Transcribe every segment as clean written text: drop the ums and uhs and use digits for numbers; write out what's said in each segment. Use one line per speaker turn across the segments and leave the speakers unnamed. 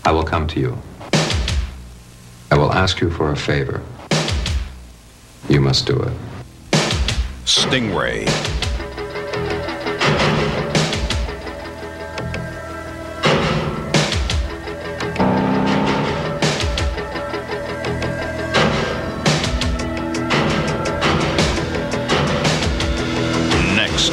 I will come to you. I will ask you for a favor. You must do it.
Stingray. Next.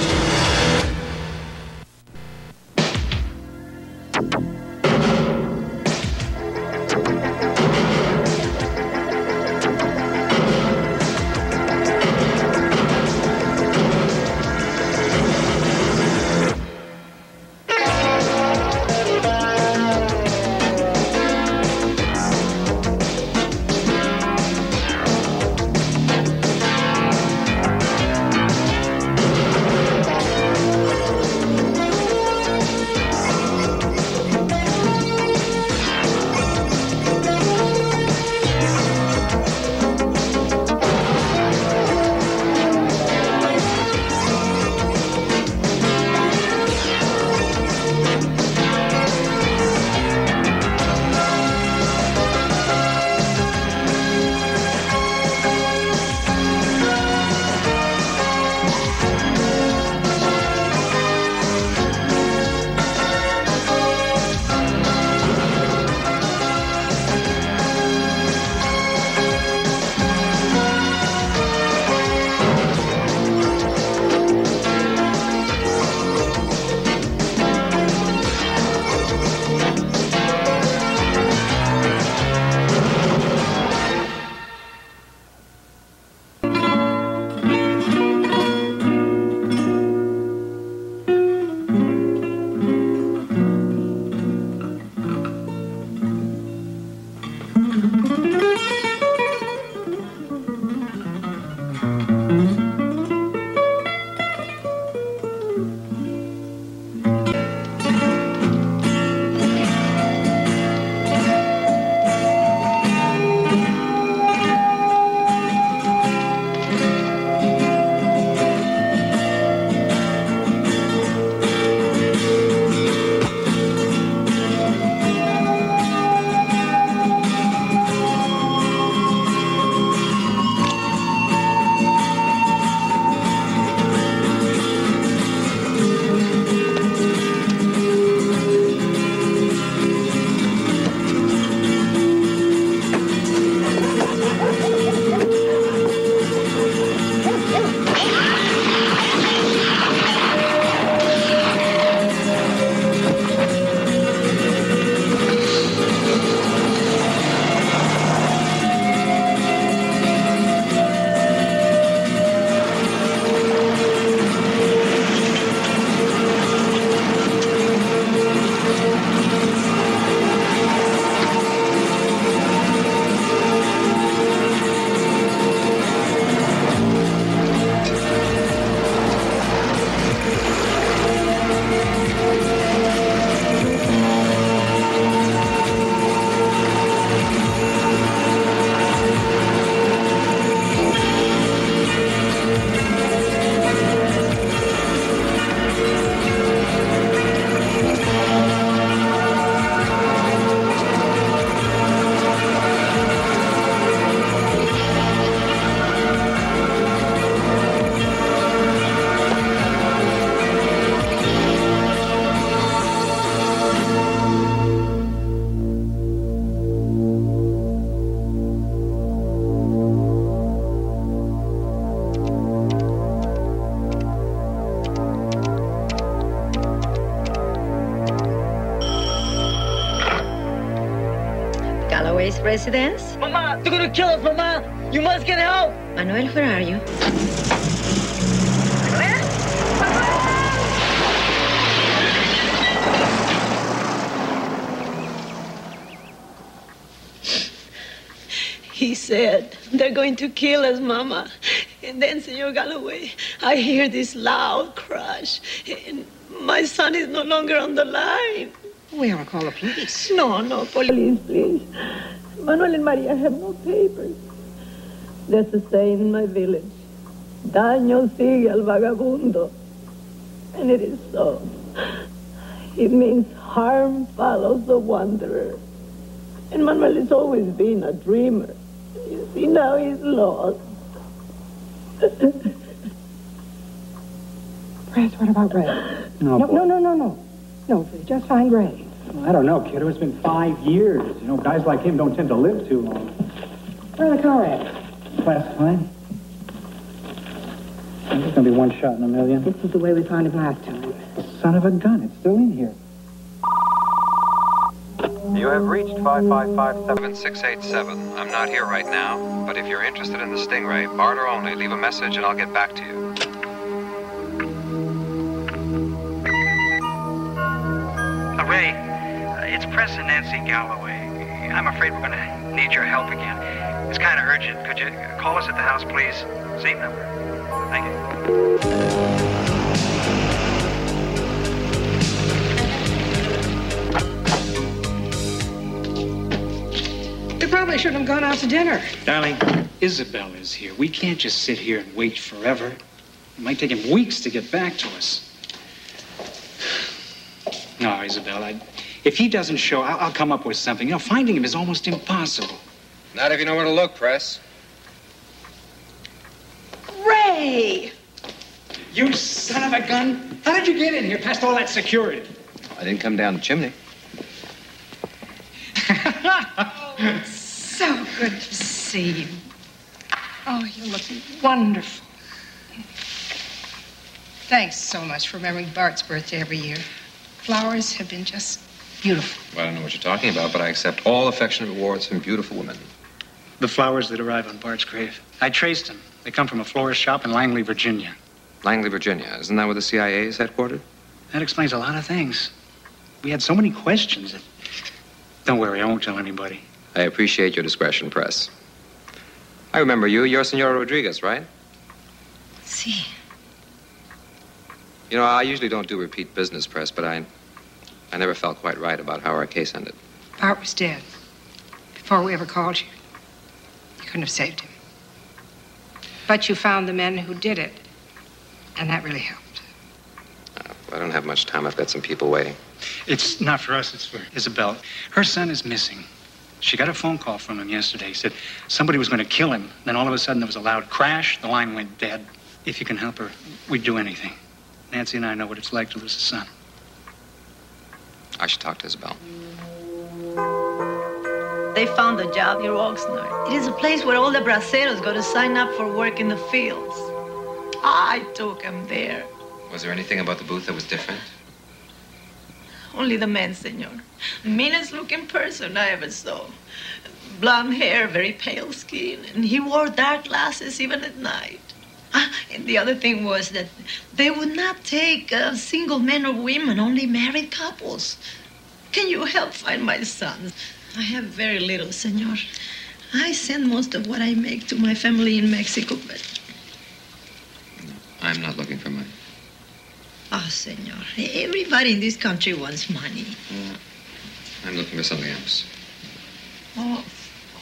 Galloway's residence?
Mama, they're gonna kill us, Mama! You must get help!
Manuel, where are you?
He said, they're going to kill us, Mama. And then, Senor Galloway, I hear this loud crash. And my son is no longer on the line.
We will call the police.
No, police, please. Manuel and Maria have no papers. There's a saying in my village, daño sigue al vagabundo. And it is so. It means harm follows the wanderer. And Manuel has always been a dreamer. You see, now he's lost.
Press, what about Ray?
No,
No, please, just find Ray.
Well, I don't know, kiddo. It's been 5 years. You know, guys like him don't tend to live too long.
Where the car at?
Classified. There's going to be one shot in a million.
This is the way we found him last time.
Son of a gun. It's still in here.
You have reached 555-7687. I'm not here right now, but if you're interested in the Stingray, barter only, leave a message and I'll get back to you.
Ray, it's Press and Nancy Galloway. I'm afraid we're going to need your help again. It's kind of urgent. Could you call us at the house, please? Same number. Thank you.
We probably shouldn't have gone out to dinner.
Darling, Isabel is here. We can't just sit here and wait forever. It might take him weeks to get back to us. No, Isabel, if he doesn't show, I'll come up with something. You know, finding him is almost impossible.
Not if you know where to look, Press.
Ray!
You son of a gun! How did you get in here past all that security?
I didn't come down the chimney.
So good to see you. Oh, you look wonderful. Thanks so much for remembering Bart's birthday every year. Flowers have been just beautiful.
Well, I don't know what you're talking about, but I accept all affectionate awards from beautiful women.
The flowers that arrive on Bart's grave. I traced them. They come from a florist shop in Langley, Virginia.
Langley, Virginia. Isn't that where the CIA is headquartered?
That explains a lot of things. We had so many questions that... Don't worry, I won't tell anybody.
I appreciate your discretion, Press. I remember you. You're Senora Rodriguez, right?
See.
You know, I usually don't do repeat business, Press, but I never felt quite right about how our case ended.
Bart was dead. Before we ever called you. You couldn't have saved him. But you found the men who did it. And that really helped.
I don't have much time. I've got some people waiting.
It's not for us, it's for Isabel. Her son is missing. She got a phone call from him yesterday. He said somebody was going to kill him. Then all of a sudden there was a loud crash. The line went dead. If you can help her, we'd do anything. Nancy and I know what it's like to lose a son.
I should talk to Isabel.
They found a job near Oxnard. It is a place where all the braceros go to sign up for work in the fields. I took them there.
Was there anything about the booth that was different?
Only the man, senor. Meanest looking person I ever saw. Blonde hair, very pale skin, and he wore dark glasses even at night. And the other thing was that they would not take single men or women, only married couples. Can you help find my son? I have very little, senor. I send most of what I make to my family in Mexico, but...
No, I'm not looking for money.
Oh, senor, everybody in this country wants money.
I'm looking for something else.
Oh,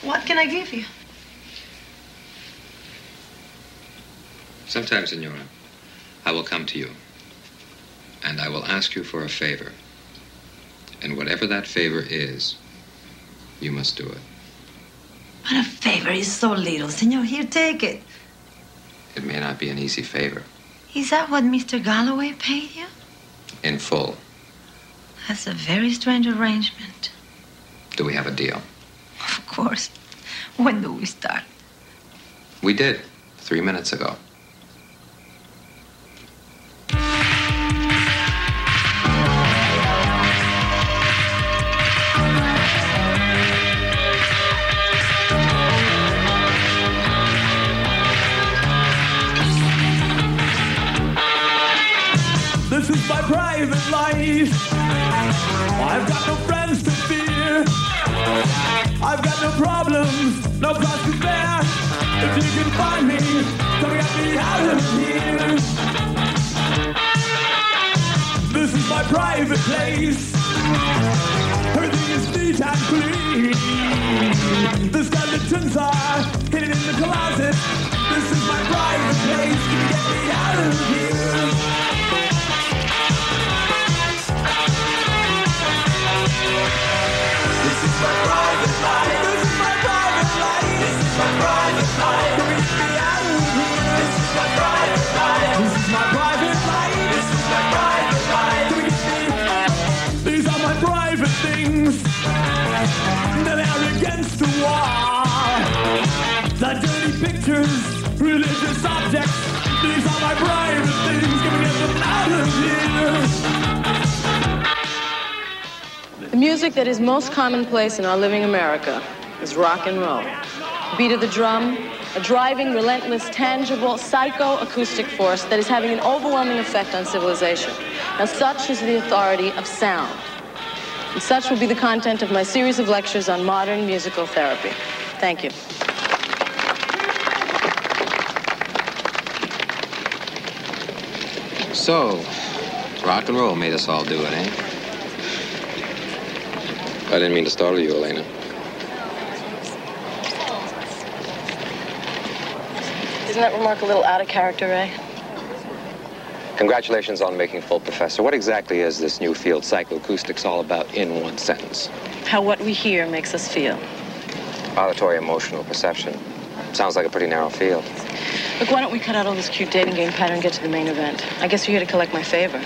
what can I give you?
Sometime, Senora, I will come to you, and I will ask you for a favor. And whatever that favor is, you must do it.
But a favor is so little, senor. Here, take it.
It may not be an easy favor.
Is that what Mr. Galloway paid you?
In full.
That's a very strange arrangement.
Do we have a deal?
Of course. When do we start?
We did, 3 minutes ago.
This is my private life. I've got no friends to fear. I've got no problems, no cross to bear. If you can find me, come get me out of here. This is my private place. Everything is neat and clean. The skeletons are hidden in the closet. This is my private place. Can you get me out of here? This is my private life. things that are against the wall. The dirty pictures, religious objects, these are my private things. Can we get them out of here?
The music that is most commonplace in our living America is rock and roll. The beat of the drum, a driving, relentless, tangible, psycho-acoustic force that is having an overwhelming effect on civilization. Now, such is the authority of sound. And such will be the content of my series of lectures on modern musical therapy. Thank you.
So, rock and roll made us all do it, eh? I didn't mean to startle you, Elena.
Isn't that remark a little out of character, Ray?
Congratulations on making full professor. What exactly is this new field, psychoacoustics, all about in one sentence?
How what we hear makes us feel.
Auditory emotional perception. Sounds like a pretty narrow field.
Look, why don't we cut out all this cute dating game pattern and get to the main event? I guess you're here to collect my favor.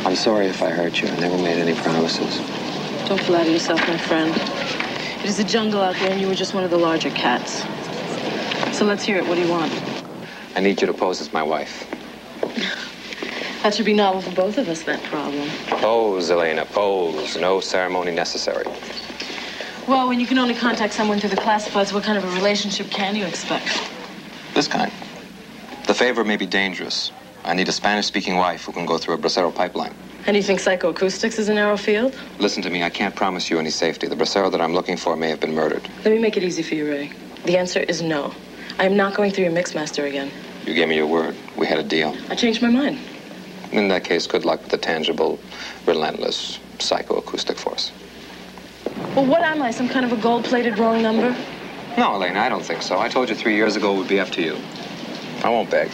I'm sorry if I hurt you. I never made any promises.
Don't flatter yourself, my friend. It is a jungle out there, and you were just one of the larger cats. So let's hear it. What do you want?
I need you to pose as my wife.
That should be novel for both of us, that problem.
Pose, Elena, pose. No ceremony necessary.
Well, when you can only contact someone through the classifieds, what kind of a relationship can you expect?
This kind. The favor may be dangerous. I need a Spanish-speaking wife who can go through a Bracero pipeline.
And you think psychoacoustics is a narrow field?
Listen to me, I can't promise you any safety. The Bracero that I'm looking for may have been murdered.
Let me make it easy for you, Ray. The answer is no. I am not going through your mixmaster again.
You gave me your word. We had a deal.
I changed my mind.
In that case, good luck with the tangible, relentless, psychoacoustic force.
Well, what am I, some kind of a gold-plated wrong number?
No, Elena, I don't think so. I told you 3 years ago it would be up to you. I won't beg.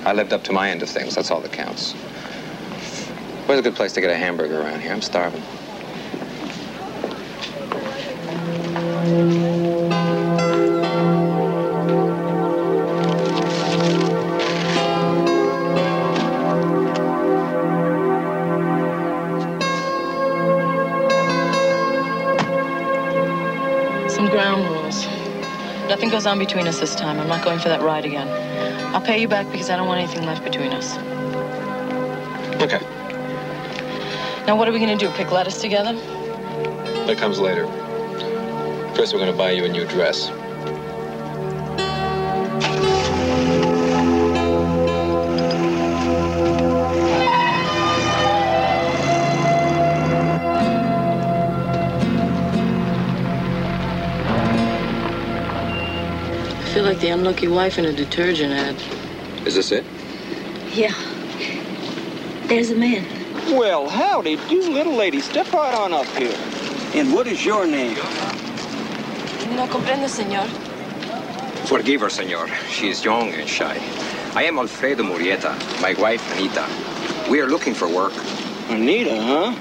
I lived up to my end of things. That's all that counts. Where's a good place to get a hamburger around here? I'm starving.
Some ground rules. Nothing goes on between us this time. I'm not going for that ride again. I'll pay you back because I don't want anything left between us.
Okay.
Now, what are we going to do? Pick lettuce together?
That comes later. First, we're going to buy you a new dress.
I feel like the unlucky wife in a detergent ad.
Is this it?
Yeah. There's a man.
Well, howdy do, little lady. Step right on up here. And what is your name?
No comprende, señor.
Forgive her, senor. She is young and shy. I am Alfredo Murrieta, my wife, Anita. We are looking for work.
Anita, huh?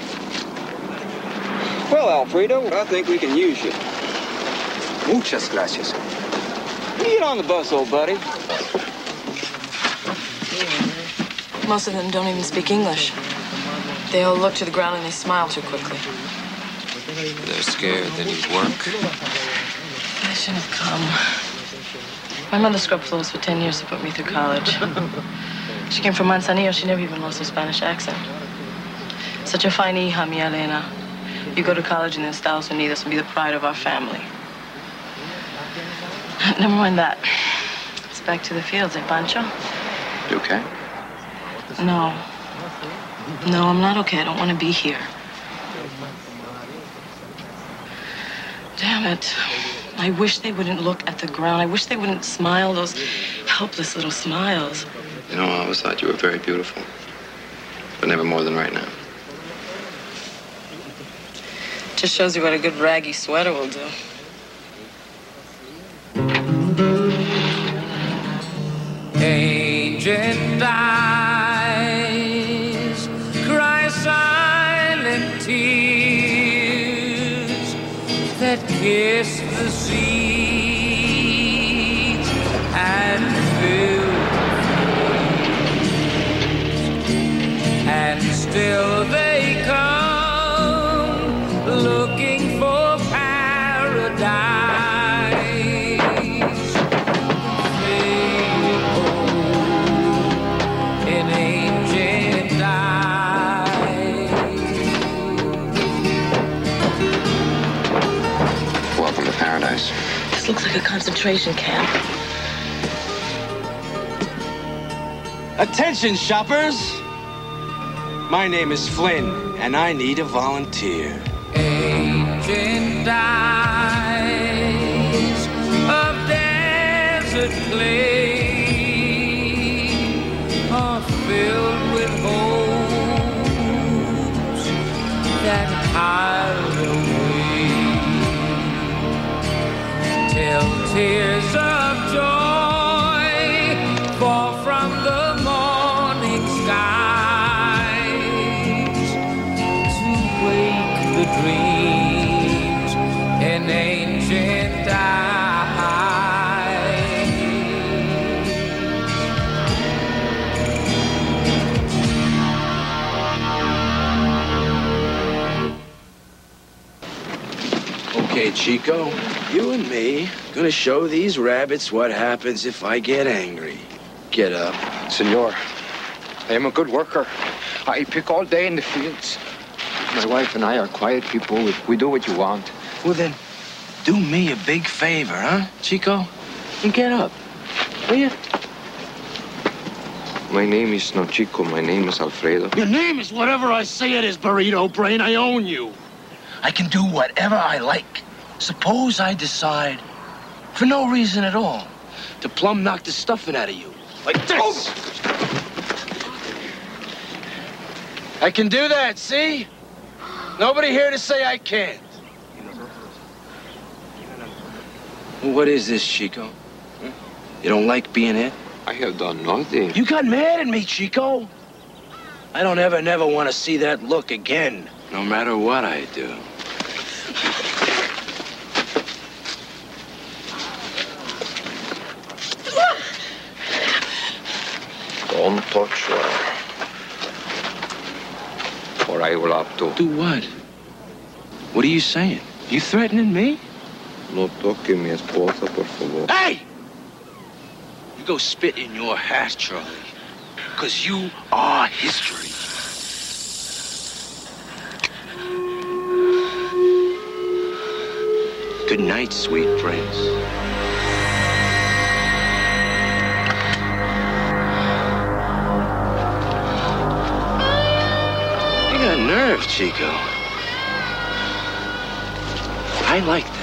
Well, Alfredo, I think we can use you.
Muchas gracias.
Get on the bus, old buddy.
Most of them don't even speak English. They all look to the ground and they smile too quickly.
They're scared they need work.
I shouldn't have come. My mother scrubbed floors for 10 years to put me through college. She came from Manzanillo. She never even lost her Spanish accent. Such a fine hija, mi Elena. You go to college in the Estados Unidos and be the pride of our family. Never mind that. It's back to the fields, eh, Pancho?
You okay?
No. No, I'm not okay. I don't want to be here. Damn it. I wish they wouldn't look at the ground. I wish they wouldn't smile those helpless little smiles.
You know, I always thought you were very beautiful. But never more than right now.
Just shows you what a good raggy sweater will do.
Agent eyes cry silent tears that kiss the seas and fill the fields, and still they come
concentration camp.
Attention, shoppers! My name is Flynn, and I need a volunteer.
Ancient eyes of desert clay are filled with hopes that hide away till tears of joy fall from the morning skies to wake the dreams in ancient eyes.
Okay, Chico, you and me gonna show these rabbits what happens if I get angry. Get up.
Senor, I am a good worker. I pick all day in the fields. My wife and I are quiet people. We do what you want.
Well, then, do me a big favor, huh, Chico? And get up, will you?
My name is not Chico. My name is Alfredo.
Your name is whatever I say it is, Burrito Brain. I own you. I can do whatever I like. Suppose I decide, for no reason at all, to plumb knock the stuffing out of you. Like this. Oh. I can do that, see? Nobody here to say I can't. What is this, Chico? You don't like being hit?
I have done nothing.
You got mad at me, Chico. I don't never want to see that look again, no matter what I do.
Don't touch her. Or I will have to.
Do what? What are you saying? You threatening me?
No toque mi esposa, por favor.
Hey! You go spit in your hat, Charlie. Because you are history. Good night, sweet prince. You got nerve, Chico. I like that.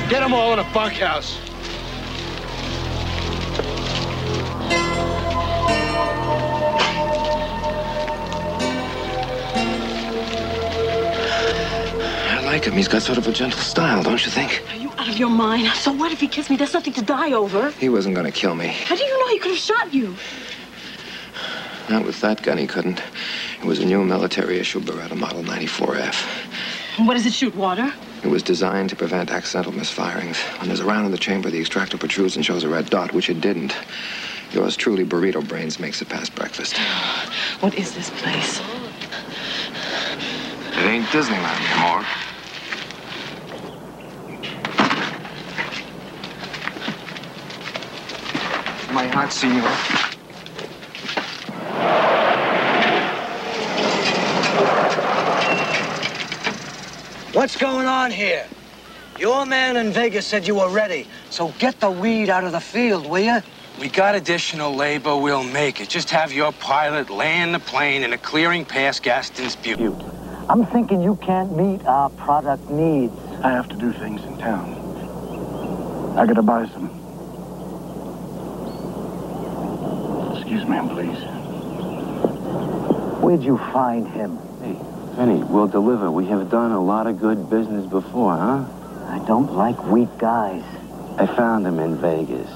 Get them all in a bunkhouse. I like him. He's got sort of a gentle style, don't you think?
Are you out of your mind? So what if he kissed me? There's nothing to die over.
He wasn't going to kill me.
How do you know he could have shot you?
Not with that gun, he couldn't. It was a new military issue Beretta Model 94F.
And what does it shoot, water?
It was designed to prevent accidental misfirings. When there's a round in the chamber, the extractor protrudes and shows a red dot, which it didn't. Yours truly, Burrito Brains, makes it past breakfast.
What is this place?
It ain't Disneyland anymore. My hat, senor.
What's going on here? Your man in Vegas said you were ready, so get the weed out of the field, will you?
We got additional labor, we'll make it. Just have your pilot land the plane in a clearing past Gaston's Butte.
I'm thinking you can't meet our product needs.
I have to do things in town. I gotta buy some. Excuse me, please.
Where'd you find him?
Hey, Vinny, we'll deliver. We have done a lot of good business before, huh?
I don't like weak guys.
I found him in Vegas.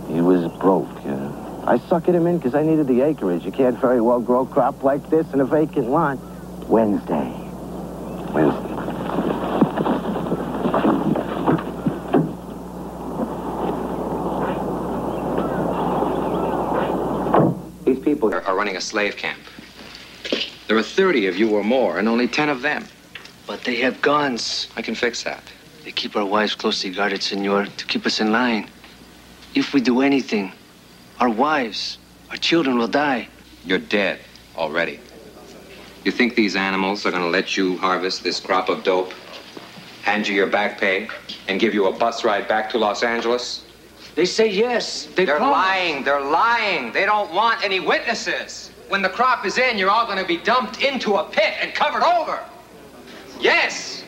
He was broke. I suckered him in because I needed the acreage. You can't very well grow crop like this in a vacant lot.
Wednesday.
These people are running a slave camp. There are 30 of you or more, and only 10 of them.
But they have guns.
I can fix that.
They keep our wives closely guarded, senor, to keep us in line. If we do anything, our wives, our children will die.
You're dead already. You think these animals are going to let you harvest this crop of dope, hand you your back pay, and give you a bus ride back to Los Angeles?
They say yes.
They're lying. They're lying. They don't want any witnesses. When the crop is in, you're all going to be dumped into a pit and covered over. Yes.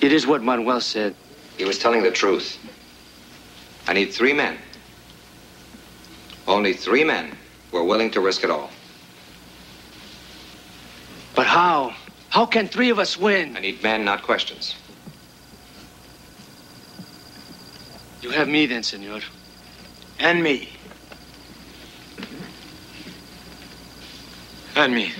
It is what Manuel said.
He was telling the truth. I need 3 men. Only 3 men who are willing to risk it all.
But how? How can 3 of us win?
I need men, not questions.
You have me then, senor.
And me.
And me.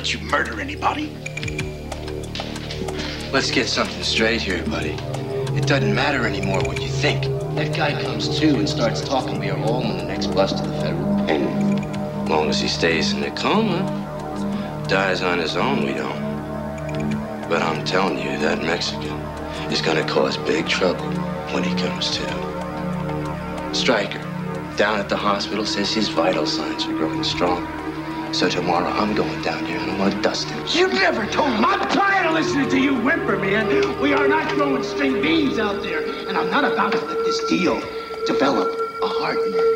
You murder anybody?
Let's get something straight here, buddy. It doesn't matter anymore what you think. That guy comes to and starts talking, we are all on the next bus to the federal. And as long as he stays in the coma, dies on his own, we don't. But I'm telling you, that Mexican is gonna cause big trouble when he comes to. Stryker, down at the hospital, says his vital signs are growing stronger. So tomorrow I'm going down there and I'm gonna dust him.
You never told me.
I'm tired of listening to you whimper, man. We are not throwing string beans out there. And I'm not about to let this deal develop a heart murmur.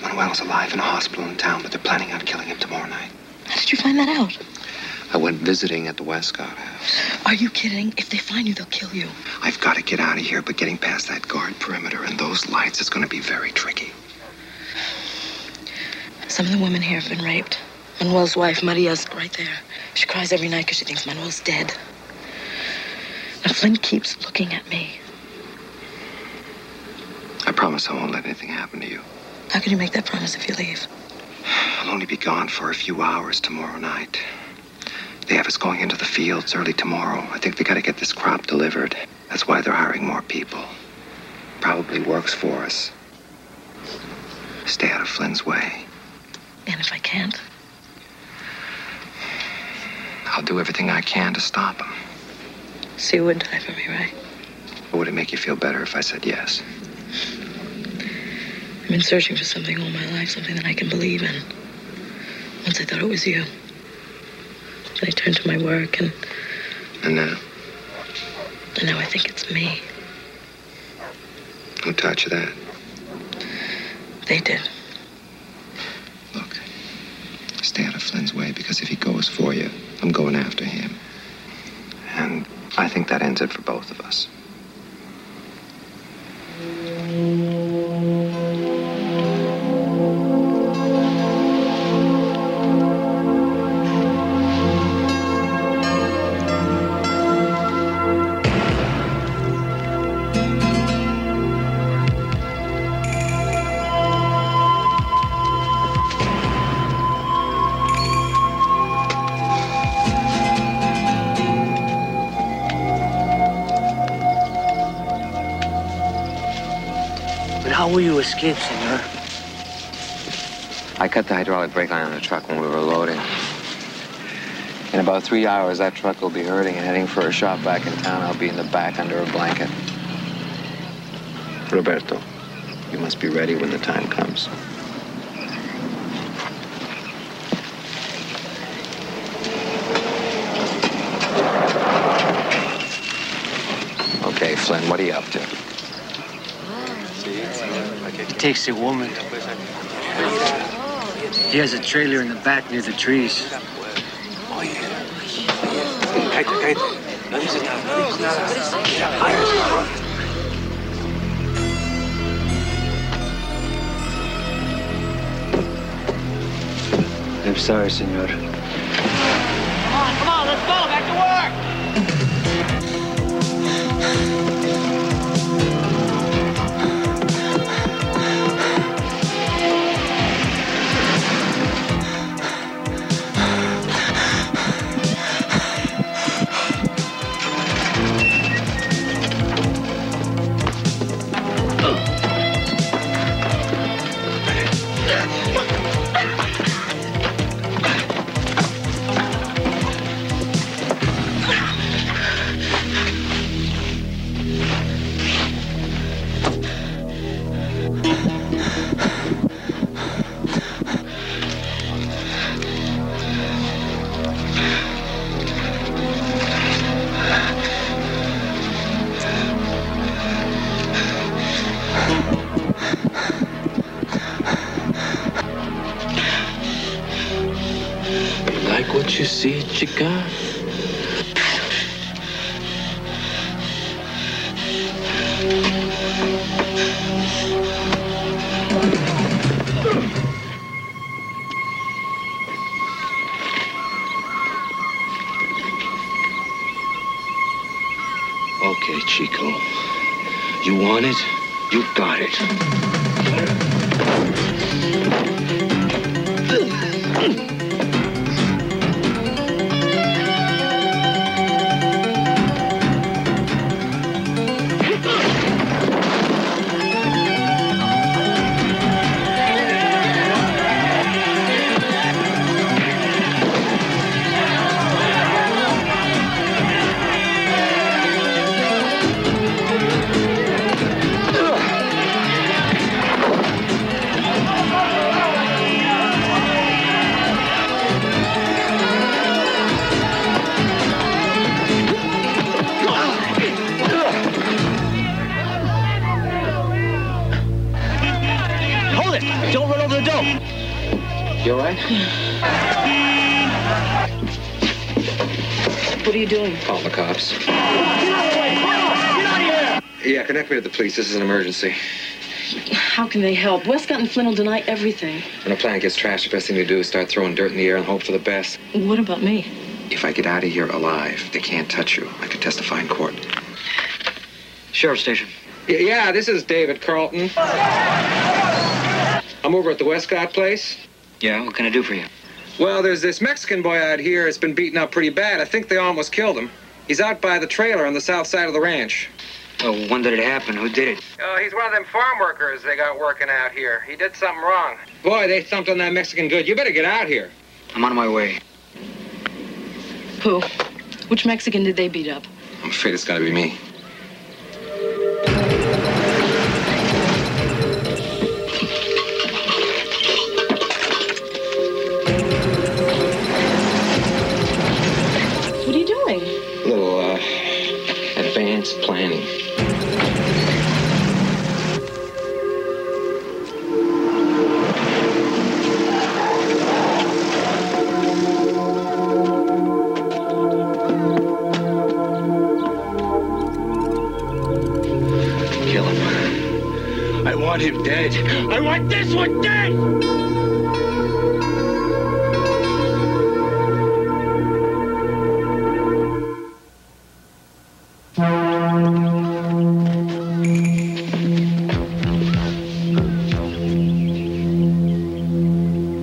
Manuel's alive in a hospital in town, but they're planning on killing him tomorrow night.
How did you find that out?
I went visiting at the Westcott house.
Are you kidding? If they find you, they'll kill you.
I've got to get out of here, but getting past that guard perimeter and those lights is going to be very tricky.
Some of the women here have been raped. Manuel's wife, Maria's right there. She cries every night because she thinks Manuel's dead. Now, Flynn keeps looking at me.
I promise I won't let anything happen to you.
How can you make that promise if you leave?
I'll only be gone for a few hours tomorrow night. They have us going into the fields early tomorrow. I think they got to get this crop delivered. That's why they're hiring more people. Probably works for us. Stay out of Flynn's way.
And if I can't?
I'll do everything I can to stop him.
So you would die for me, right?
Or would it make you feel better if I said yes?
been searching for something all my life, something that I can believe in. Once I thought it was you. Then I turned to my work and
now?
And now I think it's me.
Who taught you that?
They did.
Look, stay out of Flynn's way, because if he goes for you, I'm going after him. And I think that ends it for both of us.
How will you escape, senor?
I cut the hydraulic brake line on the truck when we were loading. In about 3 hours, that truck will be hurting and heading for a shop back in town. I'll be in the back under a blanket.
Roberto, you must be ready when the time comes.
Okay, Flynn, what are you up to?
He takes a woman. He has a trailer in the back near the trees. I'm sorry, senor.
Come on, let's go. Back to work.
What you see, chica? Okay, Chico. You want it? You got it.
You all right?
What are you doing?
Call the cops.
Get out of the way! Get out of here!
Yeah, connect me to the police. This is an emergency.
How can they help? Westcott and Flynn will deny everything.
When a plan gets trashed, the best thing to do is start throwing dirt in the air and hope for the best.
What about me?
If I get out of here alive, they can't touch you. I could testify in court.
Sheriff station.
Yeah, this is David Carlton. I'm over at the Westcott place.
Yeah, what can I do for you?
Well, there's this Mexican boy out here that's been beaten up pretty bad. I think they almost killed him. He's out by the trailer on the south side of the ranch.
Oh, when did it happen? Who did it?
He's one of them farm workers they got working out here. He did something wrong. Boy, they thumped on that Mexican good. You better get out here.
I'm on my way.
Who? Which Mexican did they beat up?
I'm afraid it's gotta be me.
just planning.
Kill him. I want him dead. I want this one dead!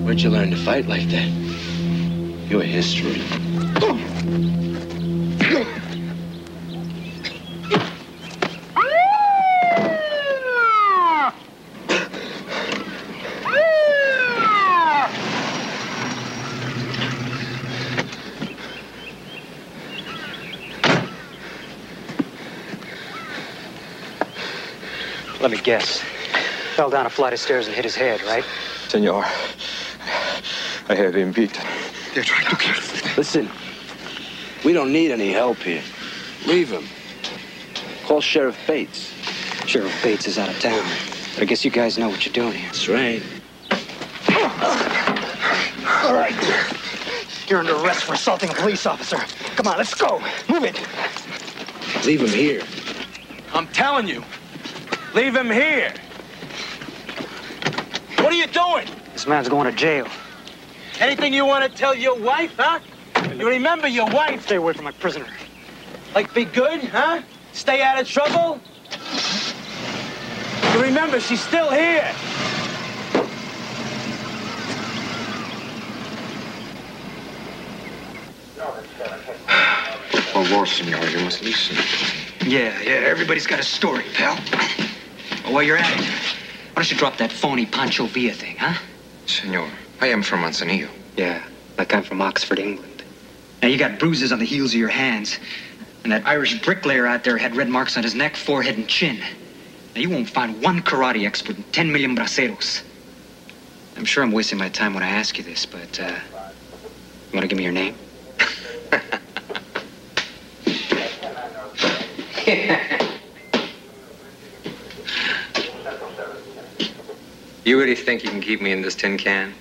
Where'd you learn to fight like that? You're history.
Let me guess. Fell down a flight of stairs and hit his head, right?
Senor, I have him beaten.
They're trying to kill him. Listen, we don't need any help here. Leave him. Call Sheriff Bates.
Sheriff Bates is out of town. But I guess you guys know what you're doing here.
That's right.
All right. You're under arrest for assaulting a police officer. Come on, let's go. Move it.
Leave him here. I'm telling you. Leave him here. What are you doing?
This man's going to jail.
Anything you want to tell your wife, huh? You remember your wife?
Stay away from my prisoner.
Like, be good, huh? Stay out of trouble? You remember, she's still here.
Por favor, senor, you must listen.
Yeah, everybody's got a story, pal. Well, while you're at it, why don't you drop that phony Pancho Villa thing, huh?
Senor, I am from Manzanillo.
Yeah, like I'm from Oxford, England. Now, you got bruises on the heels of your hands. And that Irish bricklayer out there had red marks on his neck, forehead, and chin. Now, you won't find one karate expert in 10 million braceros. I'm sure I'm wasting my time when I ask you this, but, you want to give me your name?
You really think you can keep me in this tin can?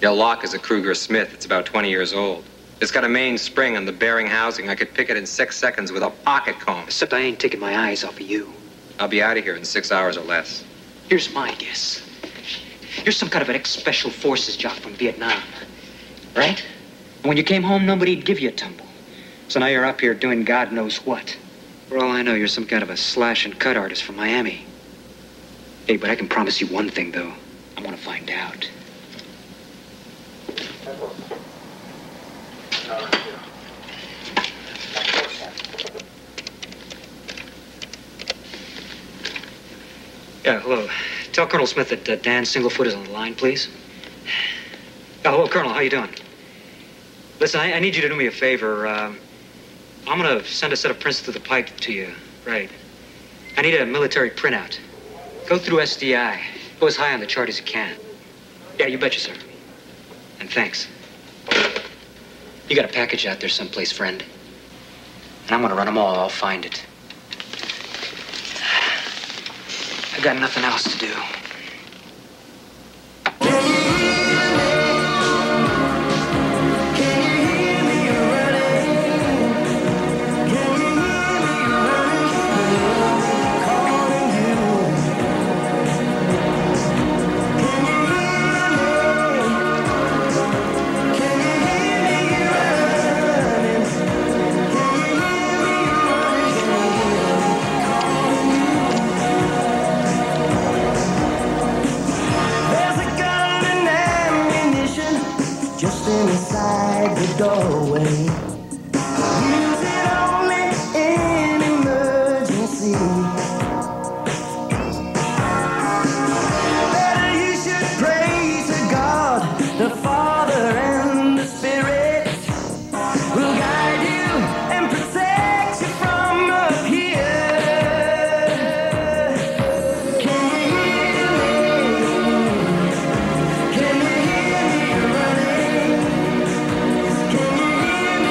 Your lock is a Kruger Smith. It's about 20 years old. It's got a main spring on the bearing housing. I could pick it in 6 seconds with a pocket comb.
Except I ain't taking my eyes off of you.
I'll be out of here in 6 hours or less.
Here's my guess. You're some kind of an ex-special forces jock from Vietnam, right? And when you came home, nobody'd give you a tumble. So now you're up here doing God knows what. For all I know, you're some kind of a slash and cut artist from Miami. Hey, but I can promise you one thing, though. I want to find out. Yeah, hello. Tell Colonel Smith that Dan Singlefoot is on the line, please. Oh, hello, Colonel. How you doing? Listen, I need you to do me a favor. I'm going to send a set of prints through the pipe to you. Right. I need a military printout. Go through SDI. Go as high on the chart as you can. Yeah, you betcha, sir. And thanks. You got a package out there someplace, friend. And I'm going to run them all. I'll find it. I got nothing else to do.
Inside the doorway. Use it only in emergency. Better you should pray to God, the Father and the Spirit will guide you and protect you from up here. Can you hear me? Can you hear me running? Can you hear me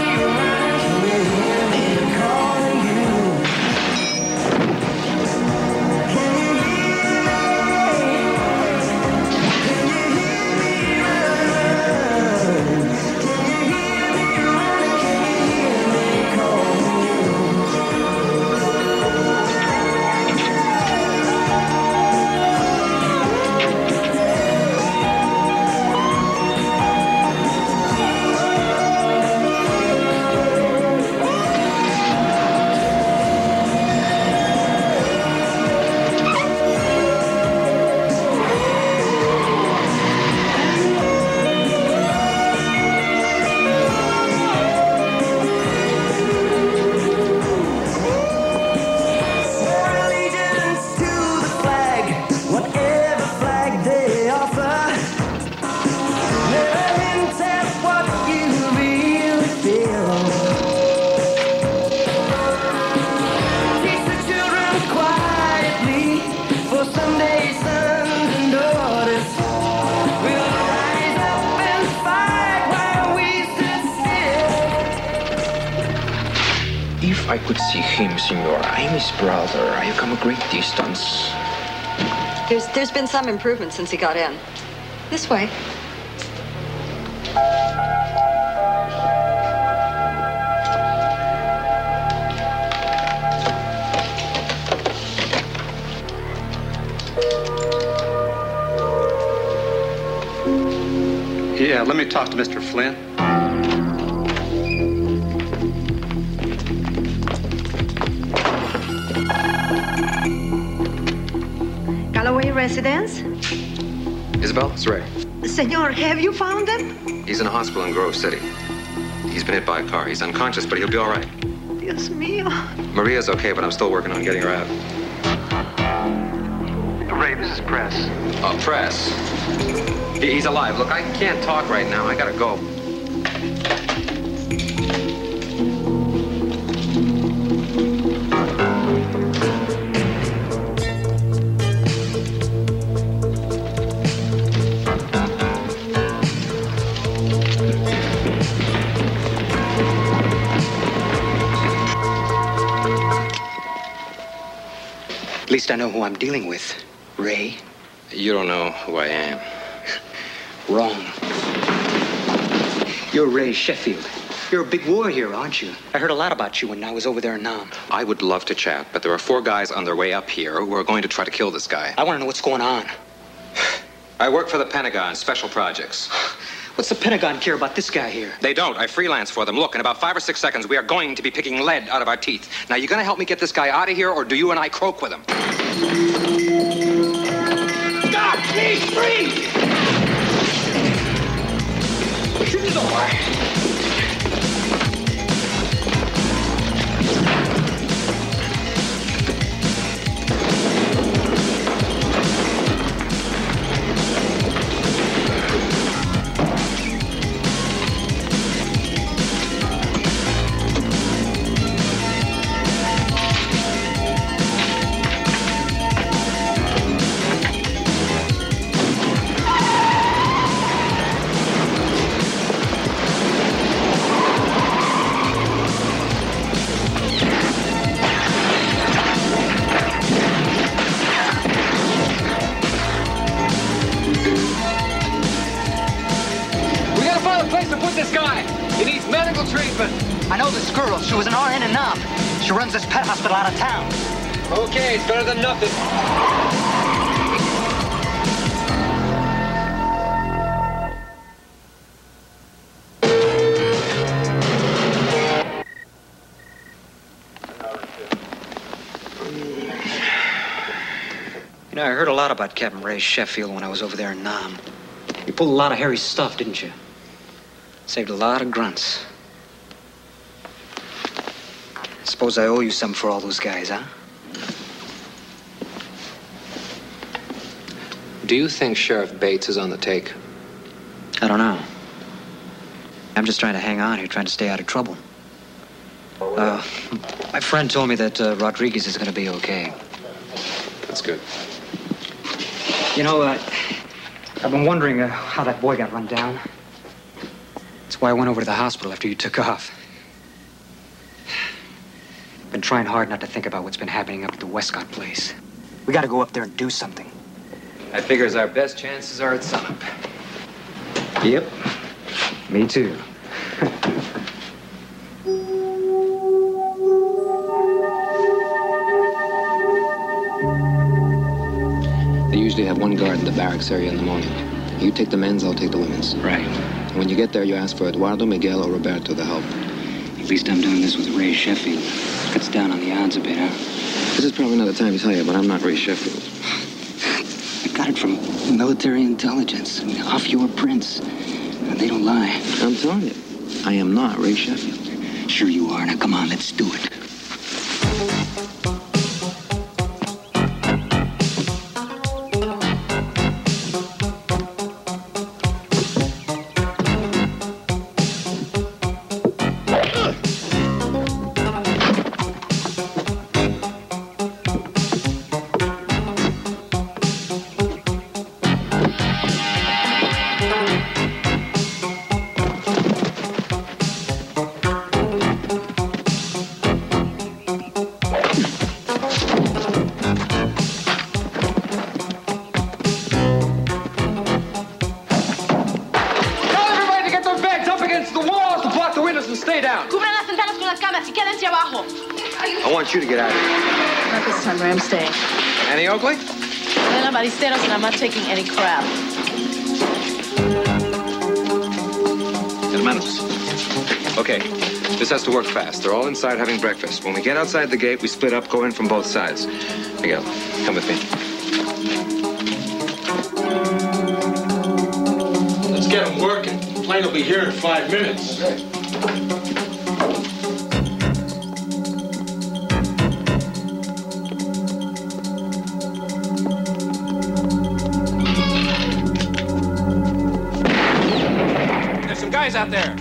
I could see him, Senor. I'm his brother. I have come a great distance.
There's been some improvement since he got in. This way.
Yeah, let me talk to Mr. Flynn.
Galloway residence?
Isabel, it's Ray.
Senor, have you found him?
He's in a hospital in Grove City. He's been hit by a car. He's unconscious, but he'll be all right.
Dios mío.
Maria's okay, but I'm still working on getting her out.
Ray, this is Press.
Oh, Press. He's alive. Look, I can't talk right now. I gotta go.
At least I know who I'm dealing with. Ray.
You don't know who I am.
Wrong. You're Ray Sheffield. You're a big warrior, aren't you? I heard a lot about you when I was over there in Nam.
I would love to chat, but there are 4 guys on their way up here who are going to try to kill this guy.
I want to know what's going on.
I work for the Pentagon, special projects.
What's the Pentagon care about this guy here?
They don't. I freelance for them. Look, in about 5 or 6 seconds, we are going to be picking lead out of our teeth. Now, you going to help me get this guy out of here, or do you and I croak with him?
Stop! Please, freeze! Shoot the door.
I know this girl. She was an RN in Nam. She runs this pet hospital out of town.
Okay, it's better than nothing.
You know, I heard a lot about Captain Ray Sheffield when I was over there in Nam. You pulled a lot of hairy stuff, didn't you? Saved a lot of grunts. Suppose I owe you some for all those guys, huh?
Do you think Sheriff Bates is on the take?
I don't know. I'm just trying to hang on here, trying to stay out of trouble. My friend told me that Rodriguez is going to be okay.
That's good.
You know, I've been wondering how that boy got run down. That's why I went over to the hospital after you took off. Been trying hard not to think about what's been happening up at the Westcott place. We got to go up there and do something.
I figures our best chances are at sunup.
Yep. Me too.
They usually have one guard in the barracks area in the morning. You take the men's, I'll take the women's.
Right.
And when you get there, you ask for Eduardo, Miguel, or Roberto to help.
At least I'm doing this with Ray Sheffield. Cuts down on the odds a bit, huh?
This is probably not the time to tell you, but I'm not Ray Sheffield.
I got it from military intelligence. I mean, off your prints. They don't lie.
I'm telling you, I am not Ray Sheffield.
Sure you are. Now, come on, let's do it.
carajo!
I want you to get out of here.
Not this time, Ray. I'm staying.
Annie Oakley?
Elena Ballesteros, and I'm not taking any crap.
Hermanos. Okay, this has to work fast. They're all inside having breakfast. When we get outside the gate, we split up, go in from both sides. Miguel, come with me.
Let's get them working. The plane will be here in 5 minutes.
There's some guys out there.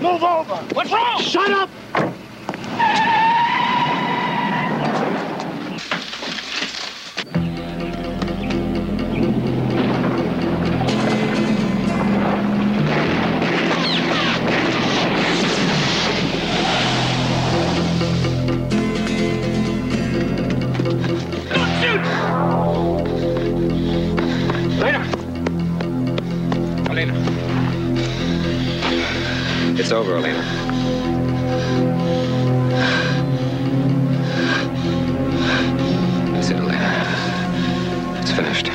Move over! What's wrong? Shut up!
Elena. It's over, Elena. That's it, Elena. It's finished.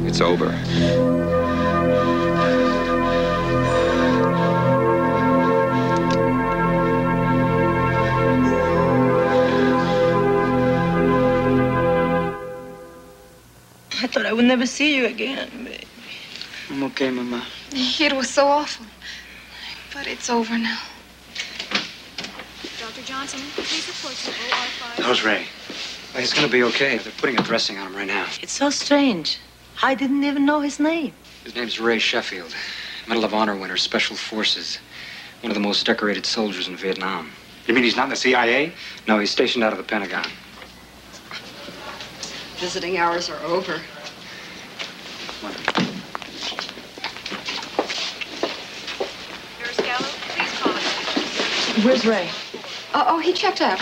It's over.
I thought I would never see you again, baby.
I'm okay, Mama.
It was so awful. But it's over now.
Dr. Johnson, please report to OR5.
How's Ray? He's gonna be okay. They're putting a dressing on him right now.
It's so strange. I didn't even know his name.
His name's Ray Sheffield. Medal of Honor winner, Special Forces. One of the most decorated soldiers in Vietnam. You mean he's not in the CIA? No, he's stationed out of the Pentagon.
Visiting hours are over.
Nurse Gallo, please call us.
Where's Ray?
Oh, he checked out.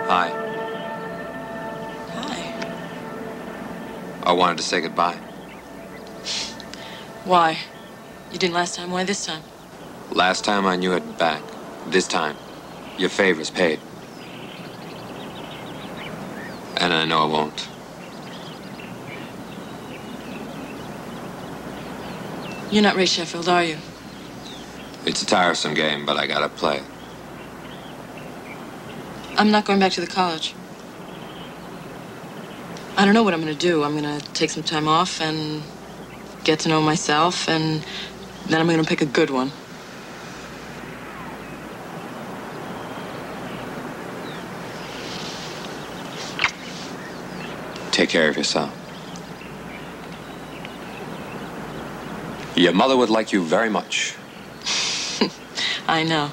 Hi. I wanted to say goodbye.
Why? You didn't last time. Why this time?
Last time I knew it back. This time, your favor's paid. And I know I won't.
You're not Ray Sheffield, are you?
It's a tiresome game, but I gotta play.
I'm not going back to the college. I don't know what I'm going to do. I'm going to take some time off and get to know myself, and then I'm going to pick a good one.
Take care of yourself. Your mother would like you very much.
I know.